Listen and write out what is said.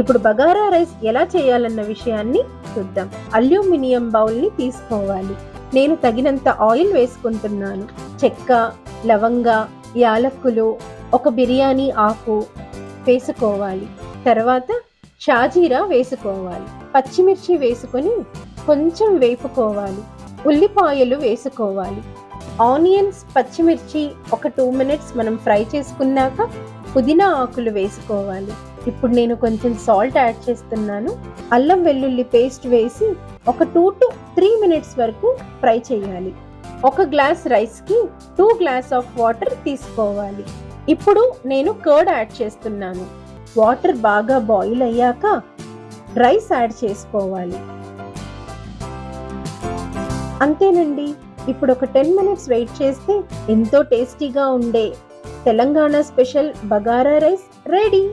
ఇప్పుడు బగారా రైస్ ఎలా చేయాలన్న విషయాన్ని చూద్దాం. అల్యూమినియం బౌల్ని తీసుకోవాలి. నేను తగినంత ఆయిల్ వేసుకుంటున్నాను. చెక్క, లవంగ, యాలక్కులు, ఒక బిర్యానీ ఆకు వేసుకోవాలి. తర్వాత షాజీరా వేసుకోవాలి. పచ్చిమిర్చి వేసుకొని కొంచెం వేపుకోవాలి. ఉల్లిపాయలు వేసుకోవాలి. ఆనియన్స్, పచ్చిమిర్చి ఒక 2 మినిట్స్ మనం ఫ్రై చేసుకున్నాక పుదీనా ఆకులు వేసుకోవాలి. ఇప్పుడు నేను కొంచెం సాల్ట్ యాడ్ చేస్తున్నాను. అల్లం వెల్లుల్లి పేస్ట్ వేసి ఒక 2 to 3 మినిట్స్ వరకు ఫ్రై చేయాలి. ఒక గ్లాస్ రైస్కి 2 గ్లాస్ ఆఫ్ వాటర్ తీసుకోవాలి. ఇప్పుడు నేను కర్డ్ యాడ్ చేస్తున్నాను. వాటర్ బాగా బాయిల్ అయ్యాక రైస్ యాడ్ చేసుకోవాలి. అంతేనండి. ఇప్పుడు ఒక 10 మినిట్స్ వెయిట్ చేస్తే ఎంతో టేస్టీగా ఉండే Telangana special bagara rice ready.